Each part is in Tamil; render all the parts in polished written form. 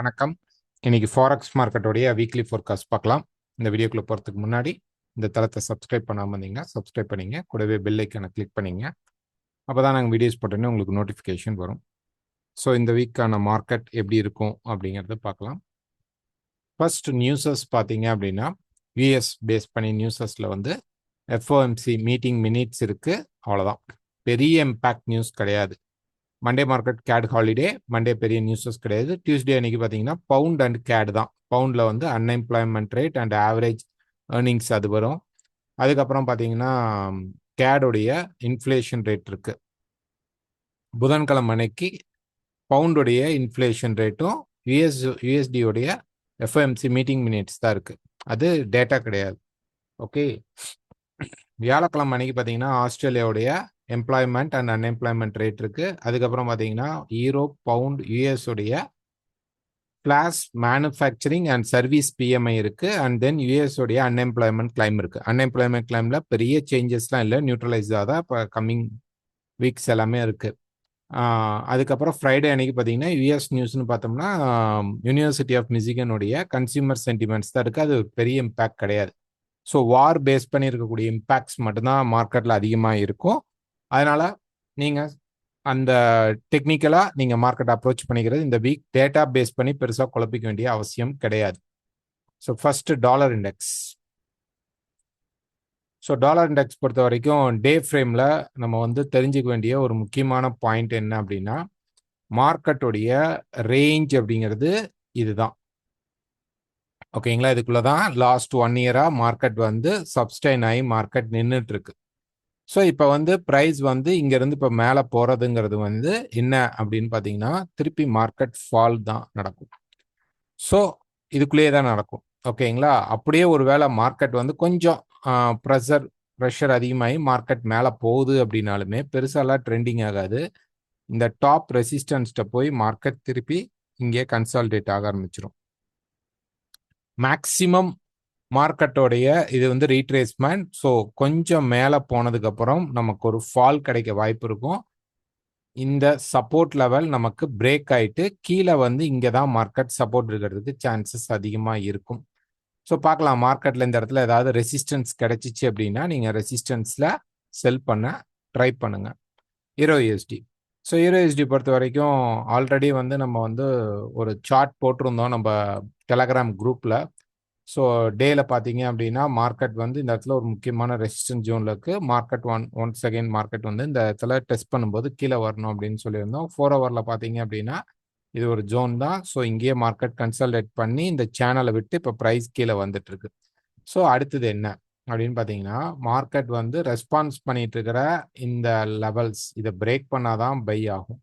வணக்கம். இன்னைக்கு ஃபாரெக்ஸ் மார்க்கெட்டோடைய வீக்லி ஃபோர்காஸ்ட் பார்க்கலாம். இந்த வீடியோக்குள்ள போகிறதுக்கு முன்னாடி இந்த தளத்தை சப்ஸ்கிரைப் பண்ணாமல் இருந்தீங்கன்னா சப்ஸ்கிரைப் பண்ணிங்க. கூடவே பெல் ஐக்கானை கிளிக் பண்ணிங்க. அப்போ தான் நாங்கள் வீடியோஸ் போட்டோன்னே உங்களுக்கு நோட்டிஃபிகேஷன் வரும். ஸோ இந்த வீக்கான மார்க்கெட் எப்படி இருக்கும் அப்படிங்கிறத பார்க்கலாம். ஃபர்ஸ்ட் நியூஸஸ் பார்த்தீங்க அப்படின்னா யூஎஸ் பேஸ் பண்ணி நியூஸஸில் வந்து எஃப்ஓஎம்சி மீட்டிங் மினிட்ஸ் இருக்குது. அவ்வளோதான், பெரிய இம்பேக்ட் நியூஸ் கிடையாது. Monday market CAD holiday, Monday பெரிய நியூஸஸ் கிடையாது. டியூஸ்டே அன்னைக்கு பார்த்தீங்கன்னா பவுண்ட் அண்ட் கேட் தான். பவுண்டில் வந்து unemployment rate and average earnings அது வரும். அதுக்கப்புறம் பார்த்தீங்கன்னா கேடோடைய இன்ஃப்ளேஷன் ரேட் இருக்கு. புதன்கிழமை அன்னைக்கு பவுண்டுடைய இன்ஃப்ளேஷன் ரேட்டும் யூஎஸ்டியோடைய எஃப்ஓஎம்சி மீட்டிங் மினிட்ஸ் தான் இருக்கு. அது டேட்டா கிடையாது. ஓகே, வியாழக்கிழமை அன்னைக்கு பார்த்தீங்கன்னா ஆஸ்திரேலியாவுடைய எம்ப்ளாய்மெண்ட் அண்ட் அன்எம்ப்ளாய்மெண்ட் ரேட் இருக்கு. அதுக்கப்புறம் பார்த்தீங்கன்னா யூரோப், பவுண்ட், யூஎஸ் உடைய flash manufacturing and service PMI இருக்கு. அண்ட் தென் யூஎஸ் உடைய அன்எம்ப்ளாய்மெண்ட் கிளைம் இருக்கு. அன்எம்ப்ளாய்மெண்ட் கிளைம்ல பெரிய சேஞ்சஸ்லாம் இல்லை, நியூட்ரலைஸ் தான் இப்போ கம்மிங் வீக்ஸ் எல்லாமே இருக்கு. அதுக்கப்புறம் ஃப்ரைடே அன்னைக்கு பார்த்தீங்கன்னா யூஎஸ் நியூஸ்னு பார்த்தோம்னா யூனிவர்சிட்டி ஆஃப் மிசிகனுடைய கன்சியூமர் சென்டிமெண்ட்ஸ் தான் இருக்குது. அது பெரிய இம்பேக்ட் கிடையாது. ஸோ வார் பேஸ் பண்ணி இருக்கக்கூடிய இம்பேக்ட்ஸ் மட்டும்தான் மார்க்கெட்டில் அதிகமாக இருக்கும். அதனால் நீங்கள் அந்த டெக்னிக்கலாக நீங்கள் மார்க்கெட் அப்ரோச் பண்ணிக்கிறது இந்த வீக் டேட்டா பேஸ் பண்ணி பெருசாக குழப்பிக்க வேண்டிய அவசியம் கிடையாது. So first dollar index. So dollar index பொறுத்த வரைக்கும் டே ஃப்ரேமில் நம்ம வந்து தெரிஞ்சுக்க வேண்டிய ஒரு முக்கியமான பாயிண்ட் என்ன அப்படின்னா, மார்க்கெட்டுடைய ரேஞ்ச் அப்படிங்கிறது இதுதான். ஓகேங்களா, இதுக்குள்ளே தான் லாஸ்ட் 1 இயராக மார்க்கெட் வந்து சப்ஸ்டைன் ஆகி மார்க்கெட் நின்றுட்டு இருக்கு. ஸோ இப்போ வந்து ப்ரைஸ் வந்து இங்கேருந்து இப்போ மேலே போகிறதுங்கிறது வந்து என்ன அப்படின்னு பார்த்தீங்கன்னா திருப்பி மார்க்கெட் ஃபால் தான் நடக்கும். ஸோ இதுக்குள்ளேயே தான் நடக்கும். ஓகேங்களா, அப்படியே ஒரு வேளை மார்க்கெட் வந்து கொஞ்சம் ப்ரெஷர் அதிகமாகி மார்க்கெட் மேலே போகுது அப்படின்னாலுமே பெருசாலாம் ட்ரெண்டிங் ஆகாது. இந்த டாப் ரெசிஸ்டன்ஸ்கிட்ட போய் மார்க்கெட் திருப்பி இங்கே கன்சால்டேட் ஆக ஆரம்பிச்சிடும். மேக்சிமம் மார்க்கெட்டோடைய இது வந்து ரீட்ரேஸ்மெண்ட். ஸோ கொஞ்சம் மேலே போனதுக்கப்புறம் நமக்கு ஒரு ஃபால் கிடைக்க வாய்ப்பு இருக்கும். இந்த சப்போர்ட் லெவல் நமக்கு பிரேக் ஆகிட்டு கீழே வந்து இங்கே தான் மார்க்கெட் சப்போர்ட் இருக்கிறதுக்கு சான்சஸ் அதிகமாக இருக்கும். ஸோ பார்க்கலாம், மார்க்கெட்டில் இந்த இடத்துல ஏதாவது ரெசிஸ்டன்ஸ் கிடைச்சிச்சு அப்படின்னா நீங்கள் ரெசிஸ்டன்ஸில் செல் பண்ண ட்ரை பண்ணுங்கள். யூஎஸ்டி. ஸோ யூஎஸ்டி பொறுத்த வரைக்கும் ஆல்ரெடி வந்து நம்ம வந்து ஒரு சார்ட் போட்டிருந்தோம் நம்ம டெலகிராம் குரூப்பில். ஸோ டேல பார்த்தீங்க அப்படின்னா மார்க்கெட் வந்து இந்த இடத்துல ஒரு முக்கியமான ரெசிஸ்டன்ஸ் ஜோனில் இருக்குது. மார்க்கெட் ஒன்ஸ் அகைன் மார்க்கெட் வந்து இந்த இடத்துல டெஸ்ட் பண்ணும்போது கீழே வரணும் அப்படின்னு சொல்லியிருந்தோம். 4 ஹவரில் பார்த்தீங்க அப்படின்னா இது ஒரு ஜோன் தான். ஸோ இங்கேயே மார்க்கெட் கன்சல்டேட் பண்ணி இந்த சேனலை விட்டு இப்போ ப்ரைஸ் கீழே வந்துட்டு இருக்கு. ஸோ அடுத்தது என்ன அப்படின்னு பார்த்தீங்கன்னா மார்க்கெட் வந்து ரெஸ்பான்ஸ் பண்ணிட்டு இருக்கிற இந்த லெவல்ஸ் இதை பிரேக் பண்ணாதான் பை ஆகும்.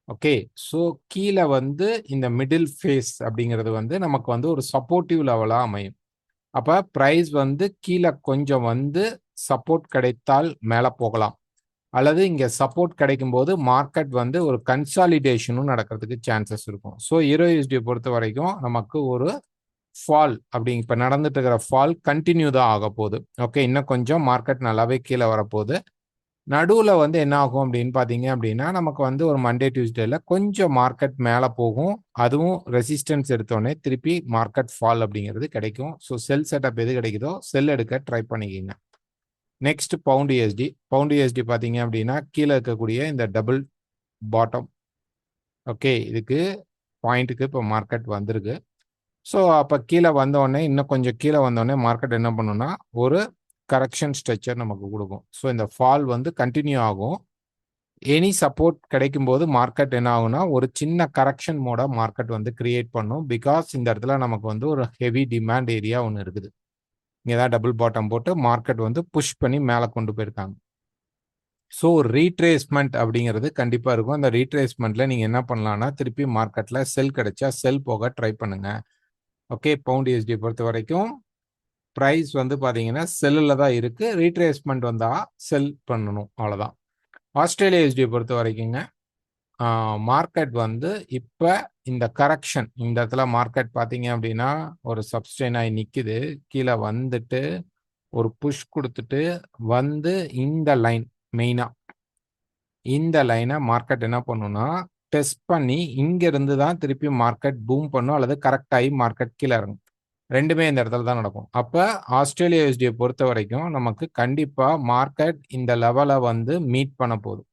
ஓகே, ஸோ கீழே வந்து இந்த மிடில் ஃபேஸ் அப்படிங்கிறது வந்து நமக்கு வந்து ஒரு சப்போர்ட்டிவ் லெவலாக அமையும். அப்போ ப்ரைஸ் வந்து கீழே கொஞ்சம் வந்து சப்போர்ட் கிடைத்தால் மேலே போகலாம், அல்லது இங்கே சப்போர்ட் கிடைக்கும் போது மார்க்கெட் வந்து ஒரு கன்சாலிடேஷனும் நடக்கிறதுக்கு சான்சஸ் இருக்கும். ஸோ யூஎஸ்டியை பொறுத்த வரைக்கும் நமக்கு ஒரு ஃபால் அப்படி இப்போ நடந்துட்டு இருக்கிற ஃபால் கண்டினியூ தான் ஆக போகுது. ஓகே, இன்னும் கொஞ்சம் மார்க்கெட் நல்லாவே கீழே வரப்போகுது. நடுவில் வந்து என்ன ஆகும் அப்படின்னு பார்த்தீங்க அப்படின்னா நமக்கு வந்து ஒரு மண்டே டியூஸ்டேல கொஞ்சம் மார்க்கெட் மேலே போகும். அதுவும் ரெசிஸ்டன்ஸ் எடுத்தோடனே திருப்பி மார்க்கெட் ஃபால் அப்படிங்கிறது கிடைக்கும். ஸோ செல் செட்டப் எது கிடைக்குதோ செல் எடுக்க ட்ரை பண்ணிக்கிங்க. Next pound USD. Pound USD பார்த்தீங்க அப்படின்னா கீழே இருக்கக்கூடிய இந்த டபுள் பாட்டம். ஓகே, இதுக்கு பாயிண்ட்டுக்கு இப்போ மார்க்கெட் வந்திருக்கு. ஸோ அப்போ கீழே வந்தோடனே இன்னும் கொஞ்சம் கீழே வந்தோடனே மார்க்கெட் என்ன பண்ணுன்னா ஒரு கரெக்ஷன் ஸ்ட்ரக்சர் நமக்கு கொடுக்கும். ஸோ இந்த ஃபால் வந்து கண்டினியூ ஆகும். எனி சப்போர்ட் கிடைக்கும் போது மார்க்கெட் என்ன ஆகும்னா ஒரு சின்ன கரெக்ஷன் மோட மார்க்கெட் வந்து கிரியேட் பண்ணும். பிகாஸ் இந்த இடத்துல நமக்கு வந்து ஒரு ஹெவி டிமாண்ட் ஏரியா ஒன்று இருக்குது. இங்கே தான் டபுள் பாட்டம் போட்டு மார்க்கெட் வந்து புஷ் பண்ணி மேலே கொண்டு போயிருக்காங்க. ஸோ ரீட்ரேஸ்மெண்ட் அப்படிங்கிறது கண்டிப்பாக இருக்கும். அந்த ரீட்ரேஸ்மெண்ட்டில் நீங்கள் என்ன பண்ணலான்னா திருப்பி மார்க்கெட்டில் செல் கிடைச்சா செல் போக ட்ரை பண்ணுங்க. ஓகே, பவுண்ட் யூஎஸ்டி பொறுத்த வரைக்கும் ப்ரைஸ் வந்து பார்த்தீங்கன்னா செல்லில் தான் இருக்குது. ரீட்ரேஸ்மெண்ட் வந்தால் செல் பண்ணணும், அவ்வளோதான். ஆஸ்திரேலியா யூஎஸ்டியை பொறுத்த வரைக்குங்க மார்க்கெட் வந்து இப்போ இந்த கரெக்ஷன் இந்த இடத்துல மார்க்கெட் பார்த்தீங்க அப்படின்னா ஒரு சப்ஸ்டைன் ஆகி நிற்குது. கீழே வந்துட்டு ஒரு புஷ் கொடுத்துட்டு வந்து இந்த லைன் மெயினாக இந்த லைனை மார்க்கெட் என்ன பண்ணுன்னா டெஸ்ட் பண்ணி இங்க இருந்து தான் திருப்பி மார்க்கெட் பூம் பண்ணும் அல்லது கரெக்ட் ஆகி மார்க்கெட் கீழே இறங்கும். ரெண்டுமே இந்த இடத்துல தான் நடக்கும். அப்ப ஆஸ்திரேலியா யூஎஸ்டியை பொறுத்த வரைக்கும் நமக்கு கண்டிப்பா மார்க்கெட் இந்த லெவலை வந்து மீட் பண்ண போகுது.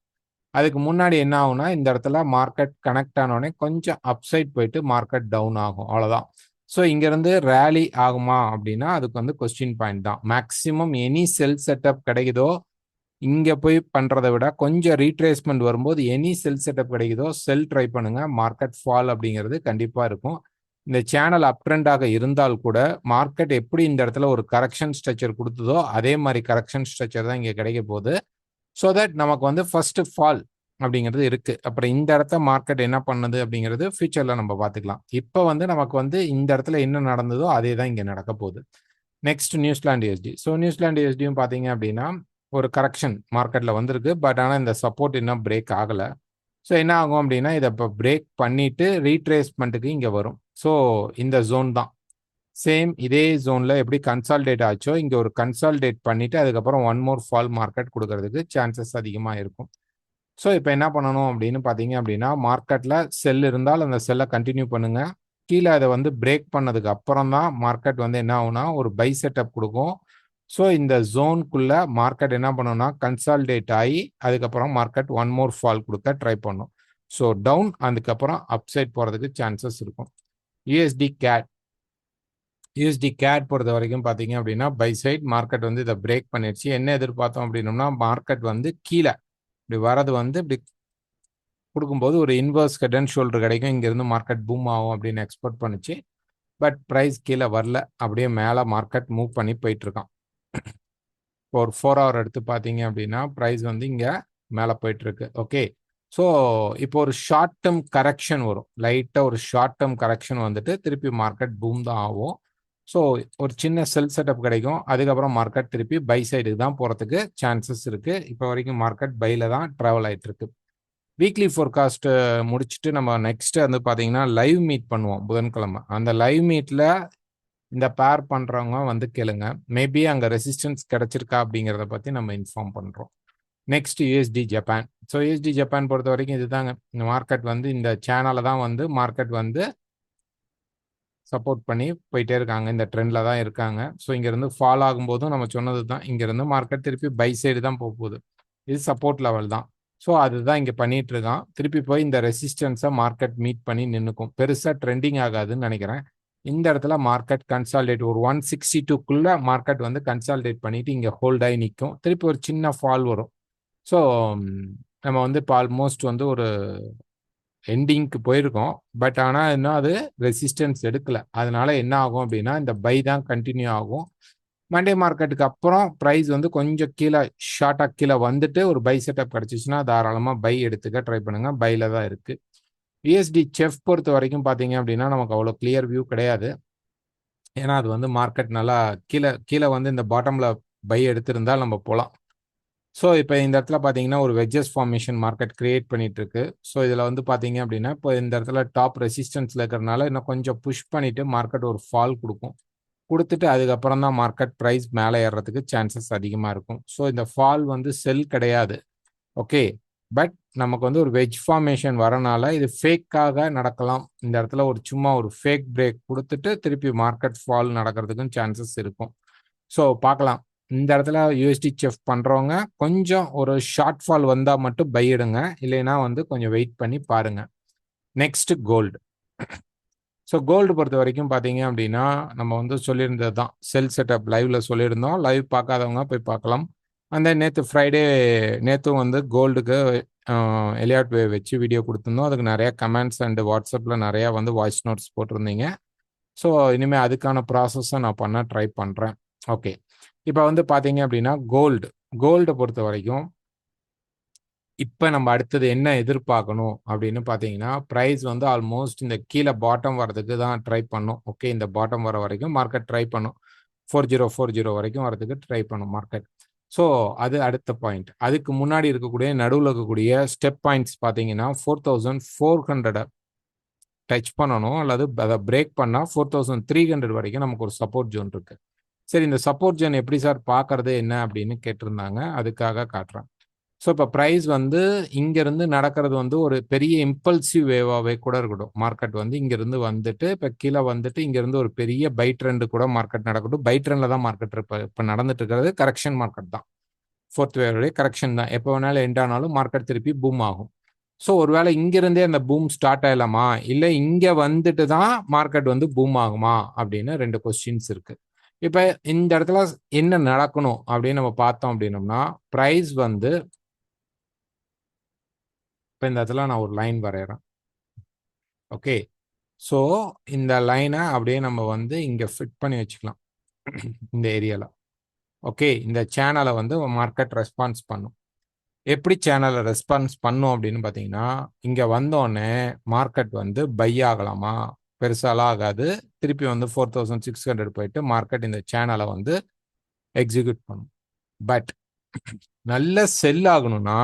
அதுக்கு முன்னாடி என்ன ஆகும்னா இந்த இடத்துல மார்க்கெட் கனெக்ட் ஆனோடனே கொஞ்சம் அப்சைட் போயிட்டு மார்க்கெட் டவுன் ஆகும், அவ்வளவுதான். ஸோ இங்கிருந்து ரேலி ஆகுமா அப்படின்னா அதுக்கு வந்து கொஸ்டின் பாயிண்ட் தான். மேக்சிமம் எனி செல் செட்டப் கிடைக்குதோ இங்க போய் பண்றதை விட கொஞ்சம் ரீட்ரேஸ்மெண்ட் வரும்போது எனி செல் செட்டப் கிடைக்குதோ செல் ட்ரை பண்ணுங்க. மார்க்கெட் ஃபால் அப்படிங்கிறது கண்டிப்பா இருக்கும். இந்த சேனல் அப் ட்ரெண்டாக இருந்தால் கூட மார்க்கெட் எப்படி இந்த இடத்துல ஒரு கரெக்ஷன் ஸ்ட்ரக்சர் கொடுத்ததோ அதே மாதிரி கரெக்ஷன் ஸ்ட்ரக்சர் தான் இங்க கிடைக்க போகுது. ஸோ தட் நமக்கு வந்து ஃபர்ஸ்ட் ஃபால் அப்படிங்கிறது இருக்கு. அப்புறம் இந்த இடத்த மார்க்கெட் என்ன பண்ணுது அப்படிங்கிறது ஃபியூச்சர்ல நம்ம பார்த்துக்கலாம். இப்போ வந்து நமக்கு வந்து இந்த இடத்துல என்ன நடந்ததோ அதே தான் இங்க நடக்க போகுது. Next New Zealand USD. So New Zealand யூஎஸ்டியும் பார்த்தீங்க அப்படின்னா ஒரு கரெக்ஷன் மார்க்கெட்ல வந்திருக்கு. பட் ஆனால் இந்த சப்போர்ட் இன்னும் பிரேக் ஆகலை. ஸோ என்ன ஆகும் அப்படின்னா இதை இப்போ பிரேக் பண்ணிட்டு ரீட்ரேஸ்மெண்ட்டுக்கு இங்கே வரும். ஸோ இந்த ஜோன் தான் சேம் இதே ஜோன்ல எப்படி கன்சால்டேட் ஆச்சோ இங்க ஒரு கன்சால்டேட் பண்ணிட்டு அதுக்கப்புறம் ஒன் மோர் ஃபால் மார்க்கெட் கொடுக்கறதுக்கு சான்சஸ் அதிகமாக இருக்கும். ஸோ இப்போ என்ன பண்ணணும் அப்படின்னு பார்த்தீங்க அப்படின்னா மார்க்கெட்ல செல் இருந்தால் அந்த செல்லை கண்டினியூ பண்ணுங்க. கீழே அதை வந்து பிரேக் பண்ணதுக்கு அப்புறம் தான் மார்க்கெட் வந்து என்ன ஆகும்னா ஒரு பை செட்டப் கொடுக்கும். ஸோ இந்த ஜோனுக்குள்ள மார்க்கெட் என்ன பண்ணணும்னா கன்சால்டேட் ஆகி அதுக்கப்புறம் மார்க்கெட் ஒன் மோர் ஃபால் கொடுக்க ட்ரை பண்ணும். ஸோ டவுன் அதுக்கப்புறம் அப்சைட் போகிறதுக்கு சான்சஸ் இருக்கும். USD CAD. யூஎஸ்டி கேட் பொறுத்த வரைக்கும் பார்த்தீங்க அப்படின்னா பை சைட் மார்க்கெட் வந்து இதை பிரேக் பண்ணிடுச்சு. என்ன எதிர்பார்த்தோம் அப்படின்னோம்னா மார்க்கெட் வந்து கீழே இப்படி வரது வந்து இப்படி கொடுக்கும்போது ஒரு இன்வர்ஸ் ஹெட் அண்ட் ஷோல்டர் கிடைக்கும், இங்கேருந்து மார்க்கெட் பூம் ஆகும் அப்படின்னு எக்ஸ்பெக்ட் பண்ணுச்சு. பட் ப்ரைஸ் கீழே வரல, அப்படியே மேலே மார்க்கெட் மூவ் பண்ணி போயிட்டு இருக்கான். இப்போ ஒரு 4 ஹவர் எடுத்து பார்த்தீங்க அப்படின்னா ப்ரைஸ் வந்து இங்கே மேலே போயிட்டு இருக்கு. ஓகே, ஸோ இப்போ ஒரு ஷார்ட் டேர்ம் கரெக்ஷன் வரும், லைட்டாக ஒரு ஷார்ட் டேர்ம் கரெக்ஷன் வந்துட்டு திருப்பி மார்க்கெட் பூம் தான் ஆகும். ஸோ ஒரு சின்ன செல் செட்டப் கிடைக்கும், அதுக்கப்புறம் மார்க்கெட் திருப்பி பை சைடுக்கு தான் போகிறதுக்கு சான்சஸ் இருக்கு. இப்போ வரைக்கும் மார்க்கெட் பைல தான் ட்ராவல் ஆகிட்டு இருக்கு. வீக்லி ஃபோர்காஸ்ட் முடிச்சுட்டு நம்ம நெக்ஸ்ட் வந்து பார்த்தீங்கன்னா லைவ் மீட் பண்ணுவோம் புதன்கிழமை. அந்த லைவ் மீட்டில் இந்த பேர் பண்ணுறவங்க வந்து கேளுங்க, மேபி அங்கே ரெசிஸ்டன்ஸ் கிடைச்சிருக்கா அப்படிங்கிறத பற்றி நம்ம இன்ஃபார்ம் பண்ணுறோம். Next USD Japan. So USD Japan பொறுத்த வரைக்கும் இதுதாங்க, இந்த மார்க்கெட் வந்து இந்த சேனலை தான் வந்து மார்க்கெட் வந்து சப்போர்ட் பண்ணி போயிட்டே இருக்காங்க, இந்த ட்ரெண்டில் தான் இருக்காங்க. ஸோ இங்கேருந்து ஃபால் ஆகும்போதும் நம்ம சொன்னது தான், இங்கேருந்து மார்க்கெட் திருப்பி பை சைடு தான் போக போகுது. இது சப்போர்ட் லெவல் தான். ஸோ அதுதான் இங்கே பண்ணிட்டு இருக்கான். திருப்பி போய் இந்த ரெசிஸ்டன்ஸை மார்க்கெட் மீட் பண்ணி நின்றுக்கும். பெருசாக ட்ரெண்டிங் ஆகாதுன்னு நினைக்கிறேன். இந்த இடத்துல மார்க்கெட் கன்சால்டேட் ஒரு 162க்குள்ள மார்க்கெட் வந்து கன்சால்டேட் பண்ணிட்டு இங்கே ஹோல்ட் ஆகி நிற்கும். திருப்பி ஒரு சின்ன ஃபால் வரும். ஸோ நம்ம வந்து இப்போ ஆல்மோஸ்ட் வந்து ஒரு எண்டிங்க்கு போயிருக்கோம். பட் ஆனால் இன்னும் அது ரெசிஸ்டன்ஸ் எடுக்கல. அதனால என்ன ஆகும் அப்படின்னா இந்த பை தான் கண்டினியூ ஆகும். மண்டே மார்க்கெட்டுக்கு அப்புறம் ப்ரைஸ் வந்து கொஞ்சம் கீழே ஷார்ட்டாக கீழே வந்துட்டு ஒரு பை செட்டப் கிடச்சிச்சுன்னா தாராளமாக பை எடுத்துக்க ட்ரை பண்ணுங்க. பைல தான் இருக்கு. யூஎஸ்டி செஃப் பொறுத்த வரைக்கும் பார்த்தீங்க அப்படின்னா நமக்கு அவ்வளோ கிளியர் வியூ கிடையாது. ஏன்னா அது வந்து மார்க்கெட் நல்லா கீழே கீழே வந்து இந்த பாட்டம்ல பை எடுத்திருந்தால் நம்ம போகலாம். ஸோ இப்போ இந்த இடத்துல பார்த்தீங்கன்னா ஒரு வெஜ்ஜஸ் ஃபார்மேஷன் மார்க்கெட் கிரியேட் பண்ணிட்டு இருக்கு. ஸோ இதில் வந்து பார்த்தீங்க அப்படின்னா இப்போ இந்த இடத்துல டாப் ரெசிஸ்டன்ஸில் இருக்கிறனால இன்னும் கொஞ்சம் புஷ் பண்ணிட்டு மார்க்கெட் ஒரு ஃபால் கொடுத்துட்டு அதுக்கப்புறம் தான் மார்க்கெட் ப்ரைஸ் மேலே ஏறுறதுக்கு சான்சஸ் அதிகமாக இருக்கும். ஸோ இந்த ஃபால் வந்து செல் கிடையாது. ஓகே, பட் நமக்கு வந்து ஒரு வெஜ் ஃபார்மேஷன் வரனால இது ஃபேக்காக நடக்கலாம். இந்த இடத்துல ஒரு சும்மா ஒரு ஃபேக் பிரேக் கொடுத்துட்டு திருப்பி மார்க்கெட் ஃபால் நடக்கிறதுக்கும் சான்சஸ் இருக்கும். ஸோ பார்க்கலாம். இந்த இடத்துல யூஎஸ்டி செஃப் பண்ணுறவங்க கொஞ்சம் ஒரு ஷார்ட் ஃபால் வந்தால் மட்டும் பை எடுங்க, இல்லைன்னா வந்து கொஞ்சம் வெயிட் பண்ணி பாருங்க. Next gold. ஸோ கோல்டு பொறுத்த வரைக்கும் பார்த்தீங்க அப்படின்னா நம்ம வந்து சொல்லியிருந்தது தான், செல் செட்டப் லைவ்ல சொல்லியிருந்தோம். லைவ் பார்க்காதவங்க போய் பார்க்கலாம். அந்த நேற்று ஃப்ரைடே நேற்றும் வந்து கோல்டுக்கு எலியாட் வே வச்சு வீடியோ கொடுத்துருந்தோம். அதுக்கு நிறைய கமெண்ட்ஸ் அண்டு வாட்ஸ்அப்பில் நிறையா வந்து வாய்ஸ் நோட்ஸ் போட்டிருந்தீங்க. ஸோ இனிமேல் அதுக்கான ப்ராசஸை நான் பண்ண ட்ரை பண்ணுறேன். ஓகே, இப்போ வந்து பார்த்தீங்க அப்படின்னா கோல்டை பொறுத்த வரைக்கும் இப்போ நம்ம அடுத்தது என்ன எதிர்பார்க்கணும் அப்படின்னு பார்த்தீங்கன்னா ப்ரைஸ் வந்து ஆல்மோஸ்ட் இந்த கீழே பாட்டம் வரதுக்கு தான் ட்ரை பண்ணும். ஓகே, இந்த பாட்டம் வர வரைக்கும் மார்க்கெட் ட்ரை பண்ணும். 4040 வரைக்கும் வரதுக்கு ட்ரை பண்ணும் மார்க்கெட். ஸோ அது அடுத்த பாயிண்ட். அதுக்கு முன்னாடி இருக்கக்கூடிய நடுவில் இருக்கக்கூடிய ஸ்டெப் பாயிண்ட்ஸ் பார்த்தீங்கன்னா 4400 டச் பண்ணணும், அல்லது அதை பிரேக் பண்ணால் 4300 வரைக்கும் நமக்கு ஒரு சப்போர்ட் ஜோன் இருக்கு. சரி, இந்த சப்போர்ட் ஜோன் எப்படி சார் பார்க்கறது என்ன அப்படின்னு கேட்டிருந்தாங்க, அதுக்காக காட்டுறேன். ஸோ இப்போ ப்ரைஸ் வந்து இங்கேருந்து நடக்கிறது வந்து ஒரு பெரிய இம்பல்சிவ் வேவாகவே கூட இருக்கட்டும். மார்க்கெட் வந்து இங்கேருந்து வந்துட்டு இப்போ கீழே வந்துட்டு இங்கேருந்து ஒரு பெரிய பை ட்ரெண்டு கூட மார்க்கெட் நடக்கட்டும். பை ட்ரெண்டில் தான் மார்க்கெட் இப்போ நடந்துட்டு இருக்கிறது கரெக்ஷன் மார்க்கெட் தான். ஃபோர்த் வேவுடைய கரெக்ஷன் தான். எப்போ வேணாலும் எண்ட் ஆனாலும் மார்க்கெட் திருப்பி பூம் ஆகும். ஸோ ஒருவேளை இங்கிருந்தே அந்த பூம் ஸ்டார்ட் ஆகலாமா, இல்லை இங்கே வந்துட்டு தான் மார்க்கெட் வந்து பூம் ஆகுமா அப்படின்னு 2 கொஸ்டின்ஸ் இருக்கு. இப்போ இந்த இடத்துல என்ன நடக்கணும் அப்படின்னு நம்ம பார்த்தோம் அப்படின்னோம்னா, ப்ரைஸ் வந்து இப்போ இந்த இடத்துல நான் ஒரு லைன் வரைகிறேன். ஓகே, ஸோ இந்த லைனை அப்படியே நம்ம வந்து இங்கே ஃபிட் பண்ணி வச்சுக்கலாம் இந்த ஏரியாவில். ஓகே, இந்த சேனலை வந்து மார்க்கெட் ரெஸ்பான்ஸ் பண்ணும். எப்படி சேனலை ரெஸ்பான்ஸ் பண்ணும் அப்படின்னு பார்த்தீங்கன்னா, இங்கே வந்தோடனே மார்க்கெட் வந்து பை ஆகலாமா, பெருசாலாம் ஆகாது. திருப்பி வந்து 4600 போயிட்டு மார்க்கெட் இந்த சேனலை வந்து எக்ஸிக்யூட் பண்ணும். பட் நல்ல செல் ஆகணும்னா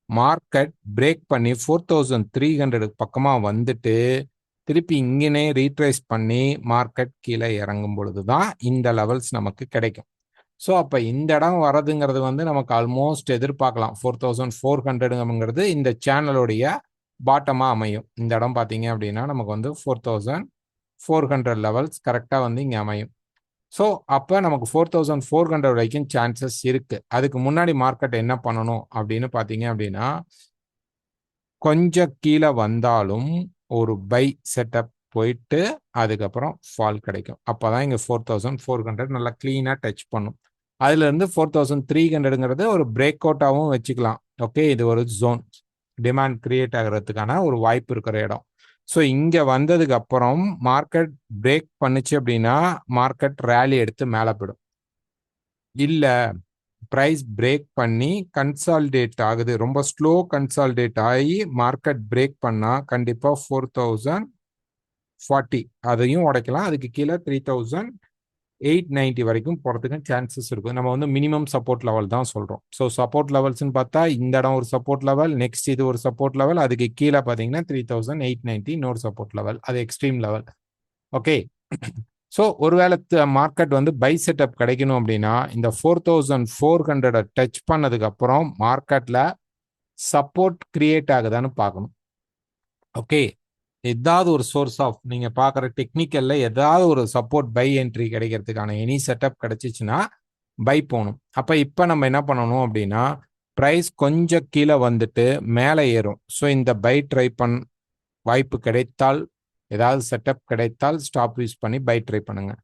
மார்க்கெட் பிரேக் பண்ணி 4300 பக்கமாக வந்துட்டு திருப்பி இங்கனே ரீட்ரேஸ் பண்ணி மார்க்கெட் கீழே இறங்கும் பொழுது தான் இந்த லெவல்ஸ் நமக்கு கிடைக்கும். ஸோ அப்போ இந்த இடம் வரதுங்கிறது வந்து நமக்கு ஆல்மோஸ்ட் எதிர்பார்க்கலாம். 4400ங்கிறது இந்த சேனலுடைய பாட்டமாக அமையும். இந்த இடம் பார்த்தீங்க அப்படின்னா நமக்கு வந்து 4400 லெவல்ஸ் கரெக்டாக வந்து இங்கே அமையும். ஸோ அப்போ நமக்கு 4400 வரைக்கும் சான்சஸ் இருக்கு. அதுக்கு முன்னாடி மார்க்கெட் என்ன பண்ணணும் அப்படின்னு பார்த்தீங்க அப்படின்னா, கொஞ்சம் கீழே வந்தாலும் ஒரு பை செட்டப் போயிட்டு அதுக்கப்புறம் ஃபால் கிடைக்கும். அப்போ தான் இங்கே 4400 நல்லா க்ளீனாக டச் பண்ணும். அதுலேருந்து 4300ங்கிறது ஒரு பிரேக் அவுட்டாகவும் வச்சுக்கலாம். ஓகே, இது ஒரு ஜோன் டிமாண்ட் கிரியேட் ஆகிறதுக்கான ஒரு வாய்ப்பு இருக்கிற இடம். ஸோ இங்கே வந்ததுக்கு அப்புறம் மார்க்கெட் பிரேக் பண்ணுச்சு அப்படின்னா மார்க்கெட் ரேலி எடுத்து மேலே போயிடும். இல்லை ப்ரைஸ் பிரேக் பண்ணி கன்சால்டேட் ஆகுது, ரொம்ப ஸ்லோ கன்சால்டேட் ஆகி மார்க்கெட் பிரேக் பண்ணால் கண்டிப்பாக 4040 அதையும் உடைக்கலாம். அதுக்கு கீழே 3890 வரைக்கும் போகிறதுக்கு சான்சஸ் இருக்கும். நம்ம வந்து மினிமம் சப்போர்ட் லெவல் தான் சொல்கிறோம். ஸோ சப்போர்ட் லெவல்ஸ்ன்னு பார்த்தா இந்த இடம் ஒரு சப்போர்ட் லெவல், நெக்ஸ்ட் இது ஒரு சப்போர்ட் லெவல், அதுக்கு கீழே பார்த்தீங்கன்னா 3890 இன்னொரு சப்போர்ட் லெவல், அது எக்ஸ்ட்ரீம் லெவல். ஓகே, ஸோ ஒருவேளை மார்க்கெட் வந்து பை செட்டப் கிடைக்கணும் அப்படின்னா இந்த 4400 டச் பண்ணதுக்கு அப்புறம் மார்க்கெட்ல சப்போர்ட் கிரியேட் ஆகுதான்னு பார்க்கணும். ஓகே, ஏதாவது ஒரு சோர்ஸ் ஆஃப் நீங்க பார்க்குற டெக்னிக்கல்ல ஏதாவது ஒரு சப்போர்ட் பை என்ட்ரி கிடைக்கிறதுக்கான எனி செட்டப் கிடைச்சிச்சுன்னா பை போகணும். அப்போ இப்போ நம்ம என்ன பண்ணணும் அப்படின்னா, ப்ரைஸ் கொஞ்சம் கீழே வந்துட்டு மேலே ஏறும். ஸோ இந்த பை ட்ரை வாய்ப்பு கிடைத்தால், ஏதாவது செட்டப் கிடைத்தால் ஸ்டாப் யூஸ் பண்ணி பை ட்ரை பண்ணுங்க.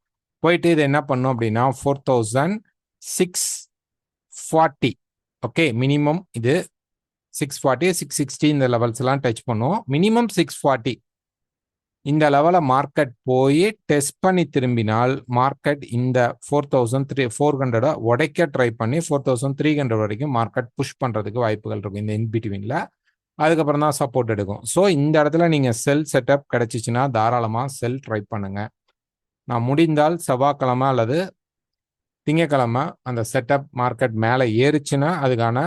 போயிட்டு இது என்ன பண்ணும் அப்படின்னா 4640. ஓகே, மினிமம் இது 640 660 இந்த லெவல்ஸ் எல்லாம் டச் பண்ணும். மினிமம் 640 இந்த லெவலை மார்க்கெட் போய் டெஸ்ட் பண்ணி திரும்பினால் மார்க்கெட் இந்த 4400 உடைக்க ட்ரை பண்ணி 4300 வரைக்கும் மார்க்கெட் புஷ் பண்றதுக்கு வாய்ப்புகள் இருக்கும் இந்த இன்பிட்வீன்ல. அதுக்கப்புறம் தான் சப்போர்ட் எடுக்கும். ஸோ இந்த இடத்துல நீங்கள் செல் செட்டப் கிடைச்சிச்சுன்னா தாராளமாக செல் ட்ரை பண்ணுங்க. நான் முடிந்தால் செவ்வாய்க்கிழமை அல்லது திங்கக்கிழமை அந்த செட்டப் மார்க்கெட் மேலே ஏறிச்சுன்னா அதுக்கான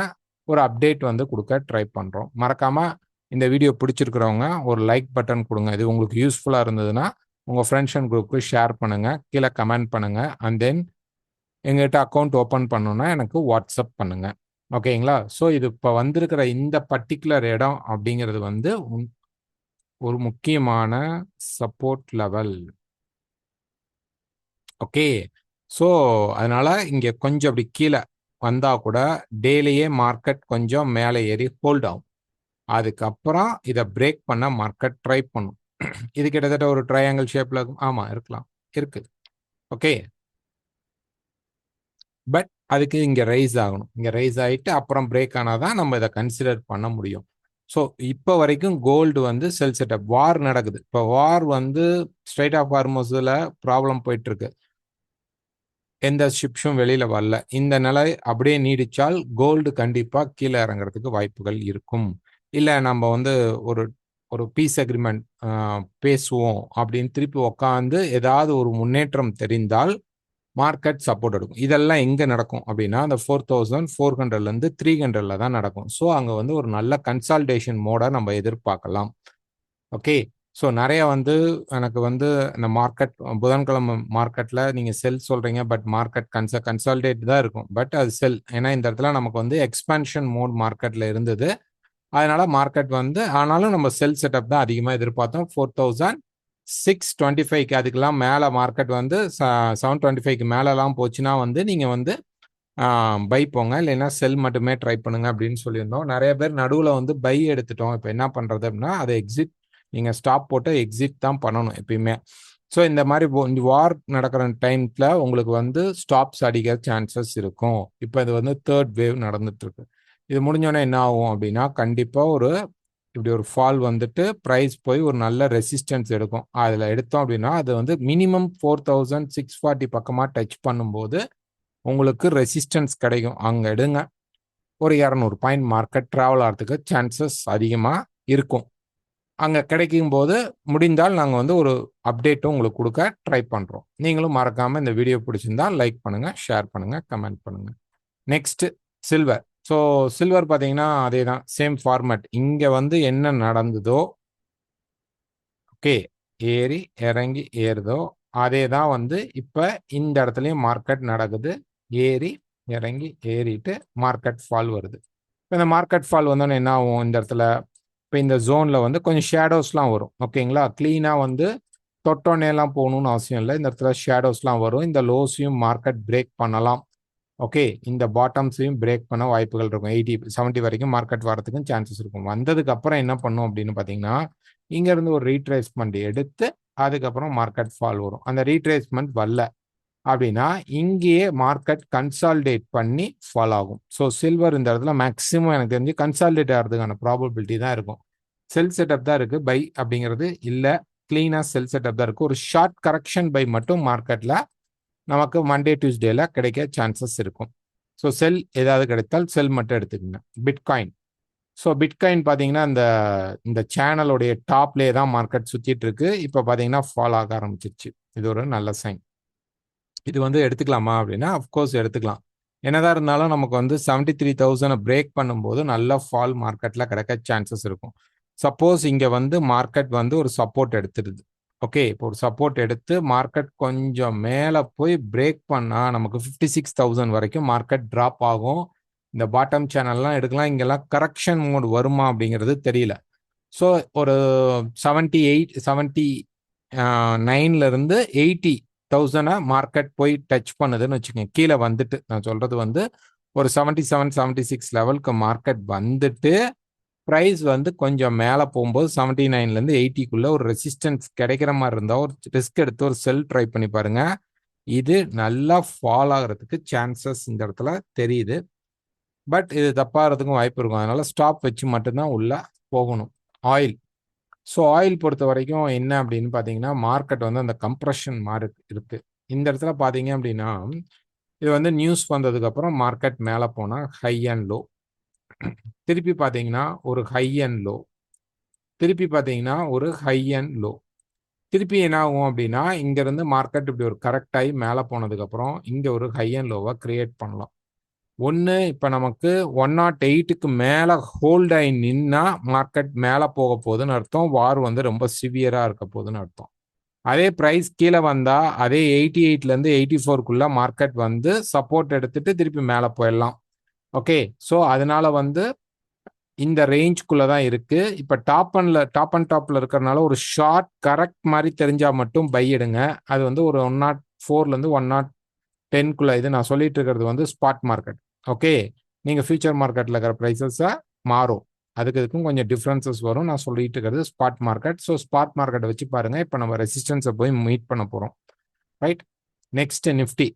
ஒரு அப்டேட் வந்து கொடுக்க ட்ரை பண்ணுறோம். மறக்காமல் இந்த வீடியோ பிடிச்சிருக்கிறவங்க ஒரு லைக் பட்டன் கொடுங்க. இது உங்களுக்கு யூஸ்ஃபுல்லாக இருந்ததுன்னா உங்கள் ஃப்ரெண்ட்ஸ் அண்ட் குரூப்புக்கு ஷேர் பண்ணுங்கள், கீழே கமெண்ட் பண்ணுங்கள். அண்ட் தென் எங்கள்கிட்ட அக்கௌண்ட் ஓப்பன் பண்ணணுன்னா எனக்கு வாட்ஸ்அப் பண்ணுங்கள். ஓகேங்களா? ஸோ இது இப்போ வந்திருக்கிற இந்த பர்டிகுலர் இடம் அப்படிங்கிறது வந்து ஒரு முக்கியமான சப்போர்ட் லெவல். ஓகே, ஸோ அதனால இங்கே கொஞ்சம் அப்படி கீழே வந்தால் கூட டெய்லியே மார்க்கெட் கொஞ்சம் மேலே ஏறி ஹோல்ட் ஆகும். அதுக்கப்புறம் இதை பிரேக் பண்ண மார்க்கெட் ட்ரை பண்ணும். இது கிட்டத்தட்ட ஒரு ட்ரையாங்கிள் ஷேப்பில் ஆமாம் இருக்கலாம், இருக்குது. ஓகே, பட் அதுக்கு இங்கே ரைஸ் ஆகணும். இங்கே ரைஸ் ஆகிட்டு அப்புறம் பிரேக் ஆனால் தான் நம்ம இதை கன்சிடர் பண்ண முடியும். ஸோ இப்போ வரைக்கும் கோல்டு வந்து செல் செட்டப் வார் நடக்குது. இப்போ வார் வந்து ஸ்ட்ரைட் ஆஃப் ஹார்மோஸில் ப்ராப்ளம் போயிட்டுருக்கு. எந்த ஷிப்ஸும் வெளியில் வரல. இந்த நிலை அப்படியே நீடிச்சால் கோல்டு கண்டிப்பாக கீழே இறங்குறதுக்கு வாய்ப்புகள் இருக்கும். இல்லை நம்ம வந்து ஒரு ஒரு பீஸ் அக்ரிமெண்ட் பேசுவோம் அப்படின்னு திருப்பி உக்காந்து ஏதாவது ஒரு முன்னேற்றம் தெரிந்தால் மார்க்கெட் சப்போர்ட் எடுக்கும். இதெல்லாம் எங்கே நடக்கும் அப்படின்னா அந்த 4400லேருந்து 300ல் தான் நடக்கும். ஸோ அங்கே வந்து ஒரு நல்ல கன்சால்டேஷன் மோடை நம்ம எதிர்பார்க்கலாம். ஓகே, ஸோ நிறைய வந்து எனக்கு வந்து இந்த மார்க்கெட் புதன்கிழமை மார்க்கெட்டில் நீங்கள் செல் சொல்கிறீங்க, பட் மார்க்கெட் கன்சால்டேட் தான் இருக்கும், பட் அது செல். ஏன்னா இந்த இடத்துல நமக்கு வந்து எக்ஸ்பான்ஷன் மோட் மார்க்கெட்டில் இருந்தது. அதனால மார்க்கெட் வந்து ஆனாலும் நம்ம செல் செட்டப் தான் அதிகமாக எதிர்பார்த்தோம். 4625க்கு அதுக்கெல்லாம் மேலே மார்க்கெட் வந்து 725க்கு மேலெலாம் போச்சுன்னா வந்து நீங்கள் வந்து பை போங்க, இல்லைன்னா செல் மட்டுமே ட்ரை பண்ணுங்க அப்படின்னு சொல்லியிருந்தோம். நிறைய பேர் நடுவில் வந்து பை எடுத்துட்டோம். இப்போ என்ன பண்ணுறது அப்படின்னா அதை எக்ஸிட், நீங்கள் ஸ்டாப் போட்டு எக்ஸிட் தான் பண்ணணும் எப்பயுமே. ஸோ இந்த மாதிரி வார் நடக்கிற டைம்ல உங்களுக்கு வந்து ஸ்டாப்ஸ் அடிக்கிற சான்சஸ் இருக்கும். இப்போ இது வந்து தேர்ட் வேவ் நடந்துட்டு இருக்கு. இது முடிஞ்சோடனே என்ன ஆகும் அப்படின்னா கண்டிப்பாக இப்படி ஒரு ஃபால் வந்துட்டு ப்ரைஸ் போய் ஒரு நல்ல ரெசிஸ்டன்ஸ் எடுக்கும். அதில் எடுத்தோம் அப்படின்னா அது வந்து மினிமம் 4640 பக்கமாக டச் பண்ணும்போது உங்களுக்கு ரெசிஸ்டன்ஸ் கிடைக்கும். அங்கே எடுங்க. ஒரு 200 பாயிண்ட் மார்க்கெட் ட்ராவல் ஆகிறதுக்கு சான்சஸ் அதிகமாக இருக்கும். அங்கே கிடைக்கும் போது முடிந்தால் நாங்கள் வந்து ஒரு அப்டேட்டும் உங்களுக்கு கொடுக்க ட்ரை பண்ணுறோம். நீங்களும் மறக்காமல் இந்த வீடியோ பிடிச்சிருந்தா லைக் பண்ணுங்கள், ஷேர் பண்ணுங்கள், கமெண்ட் பண்ணுங்கள். Next silver. ஸோ சில்வர் பார்த்தீங்கன்னா அதே தான், சேம் ஃபார்மேட். இங்கே வந்து என்ன நடந்ததோ, ஓகே, ஏறி இறங்கி ஏறுதோ அதே தான் வந்து இப்போ இந்த இடத்துலையும் மார்க்கெட் நடக்குது. ஏறி இறங்கி ஏறிட்டு மார்க்கெட் ஃபால் வருது. இப்போ இந்த மார்க்கெட் ஃபால் வந்தோன்னே என்ன ஆகும், இந்த இடத்துல இப்போ இந்த ஜோனில் வந்து கொஞ்சம் ஷேடோஸ்லாம் வரும். ஓகேங்களா, க்ளீனாக வந்து தொட்டோன்னேலாம் போகணும்னு அவசியம் இல்லை. இந்த இடத்துல ஷேடோஸ்லாம் வரும். இந்த லோஸையும் மார்க்கெட் பிரேக் பண்ணலாம். ஓகே, இந்த பாட்டம்ஸையும் பிரேக் பண்ண வாய்ப்புகள் இருக்கும். 70 வரைக்கும் மார்க்கெட் வரதுக்கும் சான்சஸ் இருக்கும். வந்ததுக்கு அப்புறம் என்ன பண்ணும் அப்படின்னு பார்த்தீங்கன்னா, இங்கேருந்து ஒரு ரீட்ரேஸ்மெண்ட் எடுத்து அதுக்கப்புறம் மார்க்கெட் ஃபால் வரும். அந்த ரீட்ரேஸ்மெண்ட் வரல அப்படின்னா இங்கேயே மார்க்கெட் கன்சால்டேட் பண்ணி ஃபால் ஆகும். ஸோ சில்வர் இந்த இடத்துல மேக்ஸிமம் எனக்கு தெரிஞ்சு கன்சால்டேட் ஆகிறதுக்கான ப்ராபபிலிட்டி தான் இருக்கும். செல் செட்டப் தான் இருக்குது, பை அப்படிங்கிறது இல்லை. கிளீனாக செல் செட்டப் தான் இருக்குது. ஒரு ஷார்ட் கரெக்ஷன் பை மட்டும் மார்க்கெட்டில் நமக்கு மண்டே டியூஸ்டேல கிடைக்க சான்சஸ் இருக்கும். ஸோ செல் ஏதாவது கிடைத்தால் செல் மட்டும் எடுத்துக்கோங்க. பிட்காயின். ஸோ பிட்காயின் பார்த்தீங்கன்னா இந்த சேனலுடைய டாப்லேயே தான் மார்க்கெட் சுற்றிட்டு இருக்கு. இப்போ பார்த்தீங்கன்னா ஃபால் ஆக ஆரம்பிச்சிருச்சு. இது ஒரு நல்ல சைன். இது வந்து எடுத்துக்கலாமா அப்படின்னா அஃப்கோர்ஸ் எடுத்துக்கலாம். என்னதான் இருந்தாலும் நமக்கு வந்து 73,000 பிரேக் பண்ணும்போது நல்ல ஃபால் மார்க்கெட்டில் கிடைக்க சான்சஸ் இருக்கும். சப்போஸ் இங்கே வந்து மார்க்கெட் வந்து ஒரு சப்போர்ட் எடுத்துடுது. ஓகே, இப்போ ஒரு சப்போர்ட் எடுத்து மார்க்கெட் கொஞ்சம் மேலே போய் பிரேக் பண்ணால் நமக்கு 56,000 வரைக்கும் மார்க்கெட் ட்ராப் ஆகும். இந்த பாட்டம் சேனல்லாம் எடுக்கலாம். இங்கெல்லாம் கரெக்ஷன் மோட் வருமா அப்படிங்கிறது தெரியல. ஸோ ஒரு 79லேருந்து 80,000 மார்க்கெட் போய் டச் பண்ணுதுன்னு வச்சுக்கோங்க. கீழே வந்துட்டு நான் சொல்கிறது வந்து ஒரு 77, 76 லெவலுக்கு மார்க்கெட் வந்துட்டு ப்ரைஸ் வந்து கொஞ்சம் மேலே போகும்போது 79லேருந்து 80க்குள்ளே ஒரு ரெசிஸ்டன்ஸ் கிடைக்கிற மாதிரி இருந்தால் ஒரு ரிஸ்க் எடுத்து ஒரு செல் ட்ரை பண்ணி பாருங்க. இது நல்லா ஃபால் ஆகிறதுக்கு சான்சஸ் இந்த இடத்துல தெரியுது. பட் இது தப்பாகிறதுக்கும் வாய்ப்பு இருக்கும். அதனால ஸ்டாப் வச்சு மட்டும்தான் உள்ள போகணும். ஆயில். ஸோ ஆயில் பொறுத்த வரைக்கும் என்ன அப்படின்னு பார்த்தீங்கன்னா மார்க்கெட் வந்து அந்த கம்ப்ரெஷன் மாதிரி இருக்கு. இந்த இடத்துல பார்த்தீங்க அப்படின்னா இது வந்து நியூஸ் வந்ததுக்கப்புறம் மார்க்கெட் மேலே போனால் ஹை அண்ட் லோ, திருப்பி பார்த்தீங்கன்னா ஒரு ஹை அண்ட் லோ, திருப்பி பார்த்தீங்கன்னா ஒரு ஹை அண்ட் லோ, திருப்பி என்ன ஆகும் அப்படின்னா இங்கேருந்து மார்க்கெட் இப்படி ஒரு கரெக்ட் ஆகி மேலே போனதுக்கப்புறம் இங்கே ஒரு ஹை அண்ட் லோவை கிரியேட் பண்ணலாம். ஒன்று இப்போ நமக்கு 108க்கு மேலே ஹோல்ட் ஆகி நின்னா மார்க்கெட் மேலே போக போகுதுன்னு அர்த்தம். வார் வந்து ரொம்ப சிவியராக இருக்க போகுதுன்னு அர்த்தம். அதே ப்ரைஸ் கீழே வந்தால் அதே 88லேருந்து 84க்குள்ளே மார்க்கெட் வந்து சப்போர்ட் எடுத்துட்டு திருப்பி மேலே போயிடலாம். ஓகே, ஸோ அதனால வந்து இந்த ரேஞ்சுக்குள்ளே தான் இருக்குது. இப்போ டாப் அண்ட் டாப்பில் இருக்கிறனால ஒரு ஷார்ட் கரெக்ட் மாதிரி தெரிஞ்சால் மட்டும் பை எடுங்க. அது வந்து ஒரு 104லேருந்து 110க்குள்ளே. இது நான் சொல்லிட்டு இருக்கிறது வந்து ஸ்பாட் மார்க்கெட். ஓகே, நீங்கள் ஃபியூச்சர் மார்க்கெட்டில் இருக்கிற ப்ரைஸஸை மாறும், இதுக்கும் கொஞ்சம் டிஃப்ரென்சஸ் வரும். நான் சொல்லிட்டு இருக்கிறது ஸ்பாட் மார்க்கெட். ஸோ ஸ்பாட் மார்க்கெட்டை வச்சு பாருங்கள். இப்போ நம்ம ரெசிஸ்டன்ஸை போய் மீட் பண்ண போகிறோம். Right, next Nifty.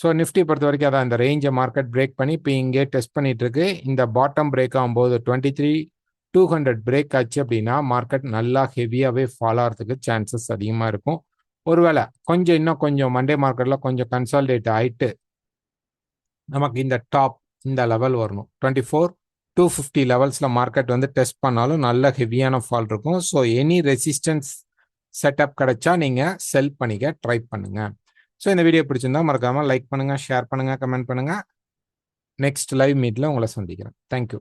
So Nifty பொறுத்த வரைக்கும் அதான் இந்த ரேஞ்சை மார்க்கெட் பிரேக் பண்ணி இப்போ இங்கே டெஸ்ட் பண்ணிட்டு இருக்கு. இந்த பாட்டம் பிரேக் ஆகும்போது 23,200 பிரேக் ஆச்சு அப்படின்னா மார்க்கெட் நல்லா ஹெவியாகவே ஃபால் ஆகிறதுக்கு சான்சஸ் அதிகமாக இருக்கும். ஒருவேளை இன்னும் கொஞ்சம் மண்டே மார்க்கெட்டில் கொஞ்சம் கன்சால்டேட் ஆகிட்டு நமக்கு இந்த டாப் இந்த லெவல் வரணும். 24,250 லெவல்ஸில் மார்க்கெட் வந்து டெஸ்ட் பண்ணாலும் நல்ல ஹெவியான ஃபால் இருக்கும். ஸோ எனி ரெசிஸ்டன்ஸ் செட்டப் கிடைச்சா நீங்கள் செல் பண்ணிக்க ட்ரை பண்ணுங்க. ஸோ இந்த வீடியோ பிடிச்சிருந்தா மறக்காமல் லைக் பண்ணுங்கள், ஷேர் பண்ணுங்கள், கமெண்ட் பண்ணுங்கள். நெக்ஸ்ட் லைவ் மீட்டில் உங்களை சந்திக்கிறேன். தேங்க்யூ.